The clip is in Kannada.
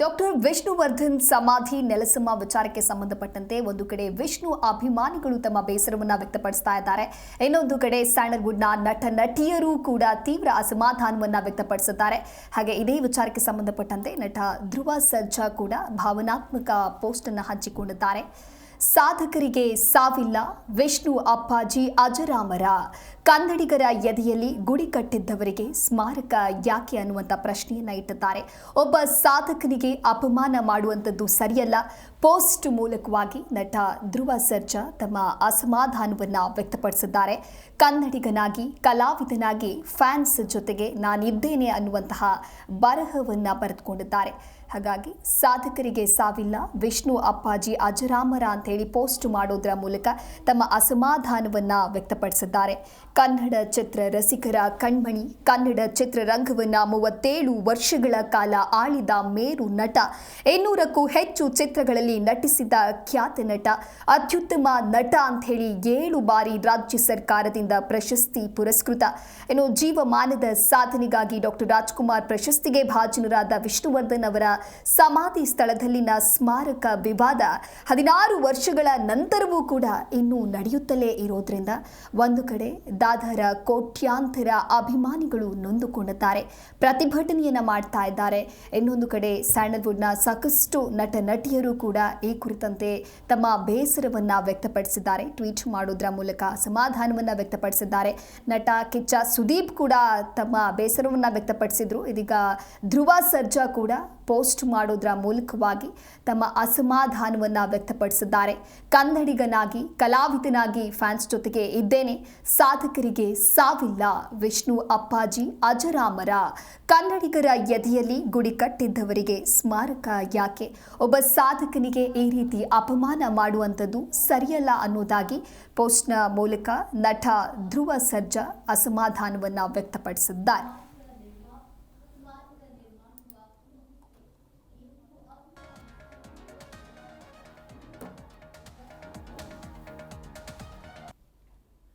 ಡಾಕ್ಟರ್ ವಿಷ್ಣುವರ್ಧನ್ ಸಮಾಧಿ ನೆಲಸಮ ವಿಚಾರಕ್ಕೆ ಸಂಬಂಧಪಟ್ಟಂತೆ ಒಂದು ಕಡೆ ವಿಷ್ಣು ಅಭಿಮಾನಿಗಳು ತಮ್ಮ ಬೇಸರವನ್ನ ವ್ಯಕ್ತಪಡಿಸ್ತಾ ಇದ್ದಾರೆ. ಇನ್ನೊಂದು ಕಡೆ ಸ್ಯಾಂಡಲ್ವುಡ್ನ ನಟ ನಟಿಯರು ಕೂಡ ತೀವ್ರ ಅಸಮಾಧಾನವನ್ನ ವ್ಯಕ್ತಪಡಿಸಿದ್ದಾರೆ. ಹಾಗೆ ಇದೇ ವಿಚಾರಕ್ಕೆ ಸಂಬಂಧಪಟ್ಟಂತೆ ನಟ ಧ್ರುವ ಸರ್ಜಾ ಕೂಡ ಭಾವನಾತ್ಮಕ ಪೋಸ್ಟ್ ಅನ್ನು ಹಂಚಿಕೊಂಡಿದ್ದಾರೆ. ಸಾಧಕರಿಗೆ ಸಾವಿಲ್ಲ, ವಿಷ್ಣು ಅಪ್ಪಾಜಿ ಅಜರಾಮರ, ಕನ್ನಡಿಗರ ಎದೆಯಲ್ಲಿ ಗುಡಿ ಕಟ್ಟಿದ್ದವರಿಗೆ ಸ್ಮಾರಕ ಯಾಕೆ ಅನ್ನುವಂಥ ಪ್ರಶ್ನೆಯನ್ನ ಇಟ್ಟಿದ್ದಾರೆ. ಒಬ್ಬ ಸಾಧಕನಿಗೆ ಅಪಮಾನ ಮಾಡುವಂಥದ್ದು ಸರಿಯಲ್ಲ. ಪೋಸ್ಟ್ ಮೂಲಕವಾಗಿ ನಟ ಧ್ರುವ ಸರ್ಜಾ ತಮ್ಮ ಅಸಮಾಧಾನವನ್ನ ವ್ಯಕ್ತಪಡಿಸಿದ್ದಾರೆ. ಕನ್ನಡಿಗನಾಗಿ, ಕಲಾವಿದನಾಗಿ ಫ್ಯಾನ್ಸ್ ಜೊತೆಗೆ ನಾನಿದ್ದೇನೆ ಅನ್ನುವಂತಹ ಬರಹವನ್ನ ಬರೆದುಕೊಂಡಿದ್ದಾರೆ. ಹಾಗಾಗಿ ಸಾಧಕರಿಗೆ ಸಾವಿಲ್ಲ, ವಿಷ್ಣು ಅಪ್ಪಾಜಿ ಅಜರಾಮರ ಅಂತ ಹೇಳಿ ಪೋಸ್ಟ್ ಮಾಡೋದ್ರ ಮೂಲಕ ತಮ್ಮ ಅಸಮಾಧಾನವನ್ನ ವ್ಯಕ್ತಪಡಿಸಿದ್ದಾರೆ. ಕನ್ನಡ ಚಿತ್ರ ರಸಿಕರ ಕಣ್ಮಣಿ, ಕನ್ನಡ ಚಿತ್ರರಂಗವನ್ನ 37 ವರ್ಷಗಳ ಕಾಲ ಆಳಿದ ಮೇರು ನಟ, 200ಕ್ಕೂ ಹೆಚ್ಚು ಚಿತ್ರಗಳಲ್ಲಿ ನಟಿಸಿದ ಖ್ಯಾತ ನಟ, ಅತ್ಯುತ್ತಮ ನಟ ಅಂತ ಹೇಳಿ 7 ಬಾರಿ ರಾಜ್ಯ ಸರ್ಕಾರದಿಂದ ಪ್ರಶಸ್ತಿ ಪುರಸ್ಕೃತ. ಇನ್ನು ಜೀವಮಾನದ ಸಾಧನೆಗಾಗಿ ಡಾಕ್ಟರ್ ರಾಜ್ಕುಮಾರ್ ಪ್ರಶಸ್ತಿಗೆ ಭಾಜನರಾದ ವಿಷ್ಣುವರ್ಧನ್ ಅವರ ಸಮಾಧಿ ಸ್ಥಳದಲ್ಲಿನ ಸ್ಮಾರಕ ವಿವಾದ 16 ವರ್ಷಗಳ ನಂತರವೂ ಕೂಡ ಇನ್ನೂ ನಡೆಯುತ್ತಲೇ ಇರೋದ್ರಿಂದ ಒಂದು ಕಡೆ ದಾದರ ಕೋಟ್ಯಾಂತರ ಅಭಿಮಾನಿಗಳು ನೊಂದುಕೊಂಡಿದ್ದಾರೆ, ಪ್ರತಿಭಟನೆಯನ್ನ ಮಾಡ್ತಾ ಇದ್ದಾರೆ. ಇನ್ನೊಂದು ಕಡೆ ಸ್ಯಾಂಡಲ್ವುಡ್ನ ಸಾಕಷ್ಟು ನಟ ನಟಿಯರು ಕೂಡ ಈ ಕುರಿತಂತೆ ತಮ್ಮ ಬೇಸರವನ್ನ ವ್ಯಕ್ತಪಡಿಸಿದ್ದಾರೆ. ಟ್ವೀಟ್ ಮಾಡೋದ್ರ ಮೂಲಕ ಸಮಾಧಾನವನ್ನ ವ್ಯಕ್ತಪಡಿಸಿದ್ದಾರೆ. ನಟ ಕಿಚ್ಚ ಸುದೀಪ್ ಕೂಡ ತಮ್ಮ ಬೇಸರವನ್ನ ವ್ಯಕ್ತಪಡಿಸಿದ್ರು. ಇದೀಗ ಧ್ರುವ ಸರ್ಜಾ ಕೂಡ ಪೋಸ್ಟ್ ಮಾಡೋದ್ರ ಮೂಲಕವಾಗಿ ತಮ್ಮ ಅಸಮಾಧಾನವನ್ನ ವ್ಯಕ್ತಪಡಿಸಿದ್ದಾರೆ. ಕನ್ನಡಿಗನಾಗಿ, ಕಲಾವಿದನಾಗಿ ಫ್ಯಾನ್ಸ್ ಜೊತೆಗೆ ಇದ್ದೇನೆ. ಸಾಧಕರಿಗೆ ಸಾವಿಲ್ಲ, ವಿಷ್ಣು ಅಪ್ಪಾಜಿ ಅಜರಾಮರ, ಕನ್ನಡಿಗರ ಎದೆಯಲ್ಲಿ ಗುಡಿ ಕಟ್ಟಿದ್ದವರಿಗೆ ಸ್ಮಾರಕ ಯಾಕೆ? ಒಬ್ಬ ಸಾಧಕನಿಗೆ ಈ ರೀತಿ ಅಪಮಾನ ಮಾಡುವಂಥದ್ದು ಸರಿಯಲ್ಲ ಅನ್ನೋದಾಗಿ ಪೋಸ್ಟ್ನ ಮೂಲಕ ನಟ ಧ್ರುವ ಸರ್ಜಾ ಅಸಮಾಧಾನವನ್ನ ವ್ಯಕ್ತಪಡಿಸಿದ್ದಾರೆ.